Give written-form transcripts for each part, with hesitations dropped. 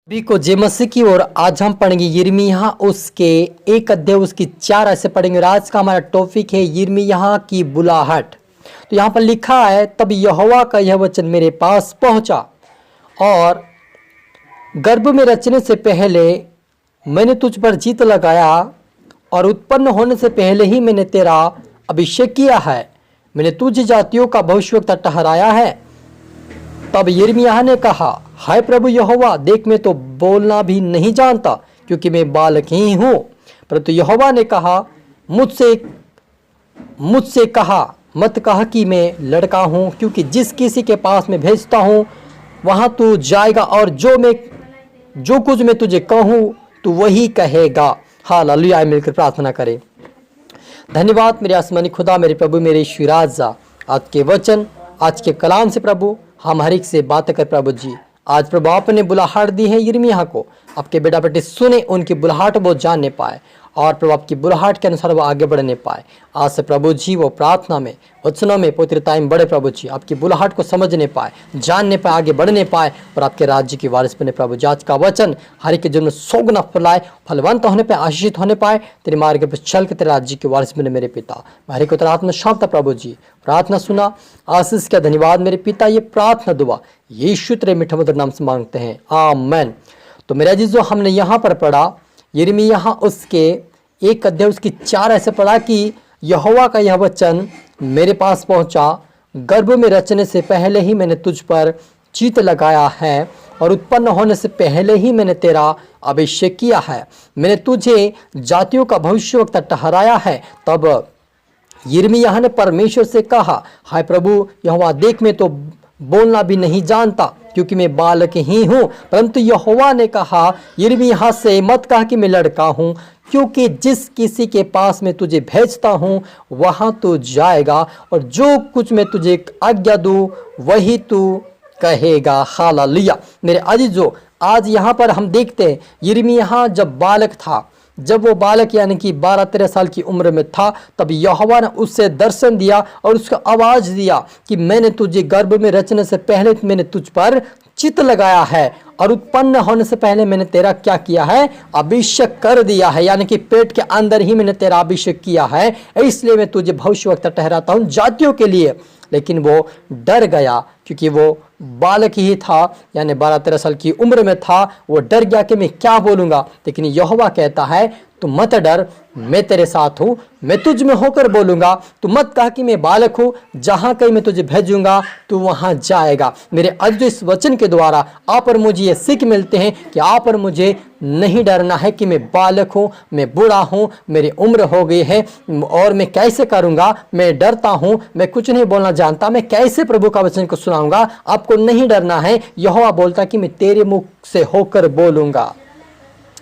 सभी को जय मसीह की। और आज हम पढ़ेंगे यिर्मयाह उसके 1 अध्याय उसकी 4 ऐसे पढ़ेंगे। और आज का हमारा टॉपिक है यिर्मयाह की बुलाहट। तो यहाँ पर लिखा है, तब यहोवा का यह वचन मेरे पास पहुंचा और गर्भ में रचने से पहले मैंने तुझ पर जीत लगाया और उत्पन्न होने से पहले ही मैंने तेरा अभिषेक किया है। मैंने तुझे जातियों का भविष्यवक्ता ठहराया है। तब यिर्मयाह ने कहा, हाय प्रभु यहोवा, देख मैं तो बोलना भी नहीं जानता, क्योंकि मैं बालक ही हूँ। परंतु यहोवा ने कहा, मुझसे कहा मत कहा कि मैं लड़का हूँ, क्योंकि जिस किसी के पास मैं भेजता हूँ वहाँ तू जाएगा और जो कुछ मैं तुझे कहूँ तू वही कहेगा। हालेलुया। मिलकर प्रार्थना करें। धन्यवाद मेरे आसमानी खुदा, मेरे प्रभु, मेरे ईश्वर राजा, आज के वचन, आज के कलाम से प्रभु हम हर एक से बात कर प्रभु जी। आज प्रभु आपने बुलाहट दी है यिर्मयाह को, आपके बेटा बेटे सुने, उनकी बुलाहट वो जानने पाए और प्रभु आपकी बुलाहट के अनुसार वो आगे बढ़ने पाए। आज से प्रभु जी वो प्रार्थना में, वचनों में, पवित्रता में बढ़े प्रभु जी, आपकी बुलाहट को समझने पाए, जानने पाए, आगे बढ़ने पाए और आपके राज्य की वारिस बने प्रभु जी। आज का वचन हर एक के जीवन में सौगुना फैलाए, फलवंत होने पाए, आशीषित होने पाए, तेरे मार्ग पर चल के तेरे राज्य की वारिस बने मेरे पिता। हर एक उत्तर आत्मा शांत प्रभु जी, प्रार्थना सुना, आशीष का धन्यवाद मेरे पिता। ये प्रार्थना दुआ यीशु तेरे मीठे मधुर नाम से मांगते हैं, आमीन। तो मेरा जी, जो हमने यहाँ पर पढ़ा यिर्मयाह उसके 1 अध्याय उसकी 4 ऐसे पढ़ा कि यहोवा का यह वचन मेरे पास पहुंचा, गर्भ में रचने से पहले ही मैंने तुझ पर चित्त लगाया है और उत्पन्न होने से पहले ही मैंने तेरा अभिषेक किया है। मैंने तुझे जातियों का भविष्यवक्ता ठहराया है। तब यिर्मयाह ने परमेश्वर से कहा, हाय प्रभु यहोवा, देख मैं तो बोलना भी नहीं जानता, क्योंकि मैं बालक ही हूँ। परंतु यहोवा ने कहा, यिर्मयाह से मत कहा कि मैं लड़का हूँ, क्योंकि जिस किसी के पास मैं तुझे भेजता हूँ वहाँ तू जाएगा और जो कुछ मैं तुझे आज्ञा दूँ वही तू कहेगा। हालेलुया। मेरे अजीजों, आज यहाँ पर हम देखते हैं यिर्मयाह जब बालक था, जब वो बालक यानी कि 12-13 साल की उम्र में था, तब यहोवा ने उससे दर्शन दिया और उसको आवाज़ दिया कि मैंने तुझे गर्भ में रचने से पहले मैंने तुझ पर चित्त लगाया है और उत्पन्न होने से पहले मैंने तेरा क्या किया है, अभिषेक कर दिया है। यानी कि पेट के अंदर ही मैंने तेरा अभिषेक किया है, इसलिए मैं तुझे भविष्यवक्ता ठहराता हूँ जातियों के लिए। लेकिन वो डर गया, क्योंकि वो बालक ही था, यानी 12-13 साल की उम्र में था। वो डर गया कि मैं क्या बोलूँगा। लेकिन यहोवा कहता है, तू मत डर, मैं तेरे साथ हूँ, मैं तुझ में होकर बोलूँगा। तू मत कहा कि मैं बालक हूँ, जहाँ कहीं मैं तुझे भेजूँगा तू वहाँ जाएगा। मेरे आज इस वचन के द्वारा आप और मुझे ये सीख मिलते हैं कि आप और मुझे नहीं डरना है कि मैं बालक हूँ, मैं बूढ़ा हूँ, मेरी उम्र हो गई है और मैं कैसे करूँगा, मैं डरता हूँ, मैं कुछ नहीं बोलना जानता, मैं कैसे प्रभु का वचन को सुनाऊँगा। आपको नहीं डरना है। यहोवा बोलता कि मैं तेरे मुख से होकर बोलूँगा।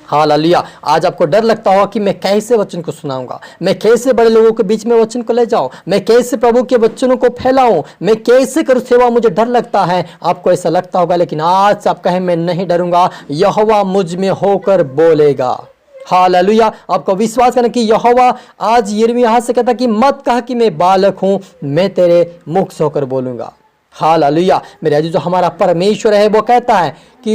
हालेलुया। आज आपको डर लगता होगा कि मैं कैसे वचन को सुनाऊंगा, मैं कैसे बड़े लोगों के बीच में वचन को ले जाऊं, मैं कैसे प्रभु के वचनों को फैलाऊं, मैं कैसे करूं सेवा, मुझे डर लगता है। आपको ऐसा लगता होगा, लेकिन आज आप कहें मैं नहीं डरूंगा, यहोवा मुझ में होकर बोलेगा। हालेलुया। आपको विश्वास करना कि यहोवा आज यिर्मयाह से कहता कि मत कहा कि मैं बालक हूं, मैं तेरे मुख से होकर बोलूंगा। हालेलुया। मेरे अजीज, जो हमारा परमेश्वर है वो कहता है कि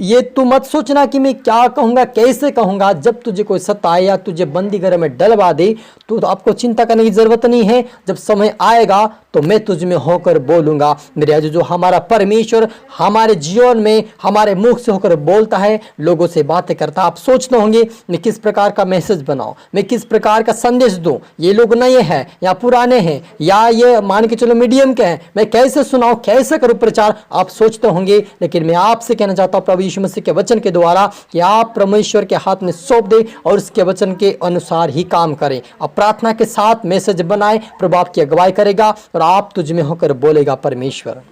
ये तू मत सोचना कि मैं क्या कहूँगा, कैसे कहूँगा। जब तुझे कोई सताए या तुझे बंदी घर में डलवा दे तो आपको चिंता करने की ज़रूरत नहीं है। जब समय आएगा तो मैं तुझ में होकर बोलूँगा। मेरे अजीज, जो हमारा परमेश्वर हमारे जीवन में हमारे मुख से होकर बोलता है, लोगों से बातें करता है। आप सोचते होंगे मैं किस प्रकार का मैसेज बनाऊँ, मैं किस प्रकार का संदेश दूँ, ये लोग नए हैं या पुराने हैं या ये मान के चलो मीडियम के हैं, मैं कैसे सुनाऊँ, कैसे करूँ प्रचार। आप सोचते होंगे, लेकिन मैं आपसे कहना चाहता हूं प्रभु यीशु मसीह के वचन के द्वारा कि आप परमेश्वर के हाथ में सौंप दें और उसके वचन के अनुसार ही काम करें। आप प्रार्थना के साथ मैसेज बनाएं, प्रभु आपकी अगुवाई करेगा और आप तुझ में होकर बोलेगा। परमेश्वर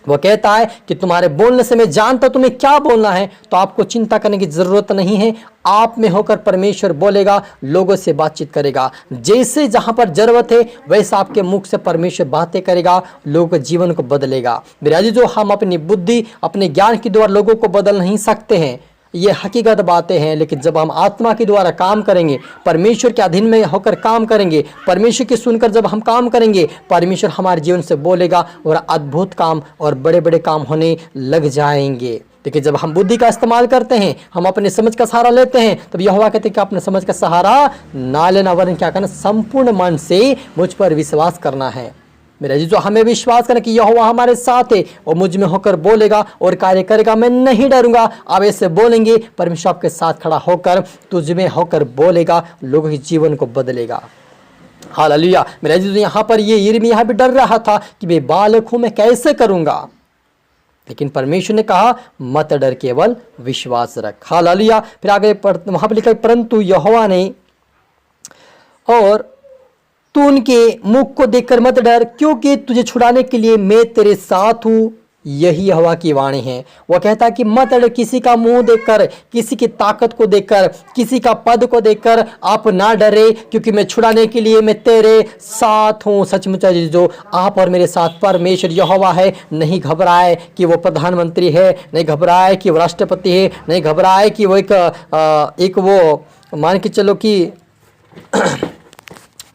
वो कहता है कि तुम्हारे बोलने से मैं जानता तुम्हें क्या बोलना है, तो आपको चिंता करने की जरूरत नहीं है। आप में होकर परमेश्वर बोलेगा, लोगों से बातचीत करेगा। जैसे जहां पर जरूरत है वैसा आपके मुख से परमेश्वर बातें करेगा, लोगों के जीवन को बदलेगा। मेरे अजीजों, हम अपनी बुद्धि, अपने ज्ञान के द्वारा लोगों को बदल नहीं सकते हैं, ये हकीकत बातें हैं। लेकिन जब हम आत्मा के द्वारा काम करेंगे, परमेश्वर के अधीन में होकर काम करेंगे, परमेश्वर की सुनकर जब हम काम करेंगे, परमेश्वर हमारे जीवन से बोलेगा और अद्भुत काम और बड़े बड़े काम होने लग जाएंगे। देखिए जब हम बुद्धि का इस्तेमाल करते हैं, हम अपने समझ का सहारा लेते हैं, तब यहोवा कहते हैं कि अपने समझ का सहारा ना लेना, वरन क्या करना, संपूर्ण मन से मुझ पर विश्वास करना है। मेरा जी, जो हमें विश्वास करना कि यहोवा हमारे साथ है, और मुझ में होकर बोलेगा और कार्य करेगा, मैं नहीं डरूंगा। आप ऐसे बोलेंगे, परमेश्वर आपके साथ खड़ा होकर, तुझ में होकर बोलेगा, लोगों के जीवन को बदलेगा। हालेलुया। मेरा जी, यहाँ पर ये यिर्मयाह भी डर रहा था कि मैं बालक हूं, मैं कैसे करूंगा, लेकिन परमेश्वर ने कहा मत डर, केवल विश्वास रख। हालेलुया। फिर आगे वहां पर लिखा, परंतु यहोवा ने, और तू उनके मुख को देखकर मत डर, क्योंकि तुझे छुड़ाने के लिए मैं तेरे साथ हूं। यही यहोवा की वाणी है। वह कहता है कि मत डर, किसी का मुंह देखकर, किसी की ताकत को देखकर, किसी का पद को देखकर आप ना डरे, क्योंकि मैं छुड़ाने के लिए मैं तेरे साथ हूं। सचमुच जो आप और मेरे साथ परमेश्वर यहोवा है। नहीं घबराए कि वो प्रधानमंत्री है, नहीं घबराए कि वो राष्ट्रपति है, नहीं घबराए कि वो एक वो मान के चलो कि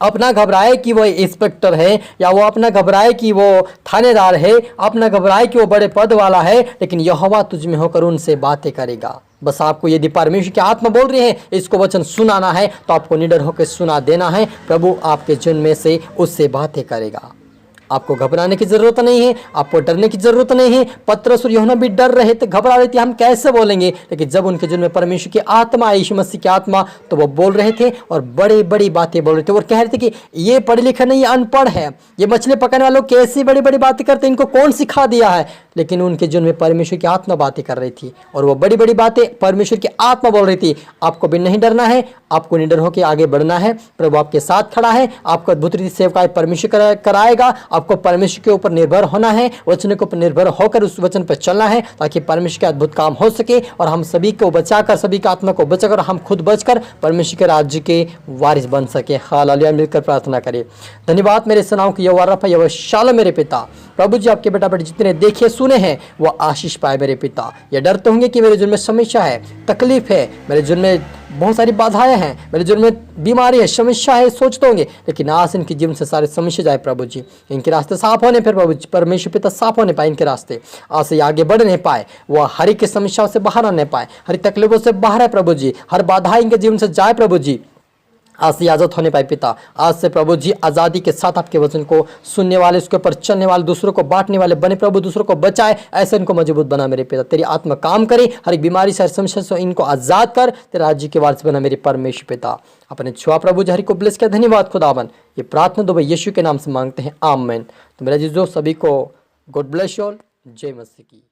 अपना घबराए कि वो इंस्पेक्टर है, या वो अपना घबराए कि वो थानेदार है, अपना घबराए कि वो बड़े पद वाला है, लेकिन यहोवा तुझ में होकर उनसे बातें करेगा। बस आपको यदि परमेश्वर की आत्मा बोल रही है, इसको वचन सुनाना है, तो आपको निडर होकर सुना देना है। प्रभु आपके जन में से उससे बातें करेगा। आपको घबराने की जरूरत नहीं है, आपको डरने की जरूरत नहीं है। पतरस और यूहन्ना भी डर रहे थे, घबरा रहे थे, हम कैसे बोलेंगे, लेकिन जब उनके जीवन में परमेश्वर की आत्मा, यीशु मसीह की आत्मा, तो वो बोल रहे थे और बड़ी बड़ी बातें बोल रहे थे, और कह रहे थे कि ये पढ़े लिखे नहीं, अनपढ़ है, ये मछली पकड़ने वालों कैसी बड़ी बड़ी बातें करते, इनको कौन सिखा दिया है। लेकिन उनके जीवन में परमेश्वर की आत्मा बातें कर रही थी, और वो बड़ी बड़ी बातें परमेश्वर की आत्मा बोल रही थी। आपको भी नहीं डरना है, आपको निडर होकर आगे बढ़ना है। प्रभु आपके साथ खड़ा है, आपको अद्भुत रीति सेवकाई परमेश्वर कराएगा। आपको परमेश्वर के ऊपर निर्भर होना है, वचन के ऊपर निर्भर होकर उस वचन पर चलना है, ताकि परमेश्वर के अद्भुत काम हो सके, और हम सभी को बचाकर, सभी की आत्मा को बचाकर, हम खुद बचकर परमेश्वर के राज्य के वारिस बन सके। हालेलुया। मिलकर प्रार्थना करें। धन्यवाद मेरे सेनाओं की यहोवा रफ़ा, यहोवा शालोम मेरे पिता। प्रभु जी, आपके बेटा बेटे जितने देखे सुने हैं वो आशीष पाए मेरे पिता। ये डरते होंगे कि मेरे जीवन में समस्या है, तकलीफ है, मेरे जीवन में बहुत सारी बाधाएं हैं, मेरे जीवन में बीमारी है, समस्या है, सोचते होंगे, लेकिन आज इनके जीवन से सारे समस्या जाए प्रभु जी। इनके रास्ते साफ होने, फिर प्रभु जी परमेश्वर पिता साफ होने पाए, इनके रास्ते आज से आगे बढ़ नहीं पाए, वह हर एक समस्याओं से बाहर आने पाए, हर तकलीफों से बाहर है प्रभु जी, हर बाधा इनके जीवन से जाए प्रभु जी। आज से आज़ाद होने पाए पिता। आज से प्रभु जी आज़ादी के साथ आपके वचन को सुनने वाले, उसके ऊपर चलने वाले, दूसरों को बांटने वाले बने प्रभु, दूसरों को बचाए, ऐसे इनको मजबूत बना मेरे पिता। तेरी आत्मा काम करे, हर एक बीमारी से, हर समस्या से इनको आज़ाद कर, तेरे राज्य के वारिस बना मेरे परमेश्वर पिता। अपने छुआ प्रभु जी, हरि को ब्लेस किया। धन्यवाद खुदावन। ये प्रार्थना दो भाई यीशु के नाम से मांगते हैं, आमीन। तो मेरा जीजो सभी को गॉड ब्लेस यू ऑल। जय मसीह की।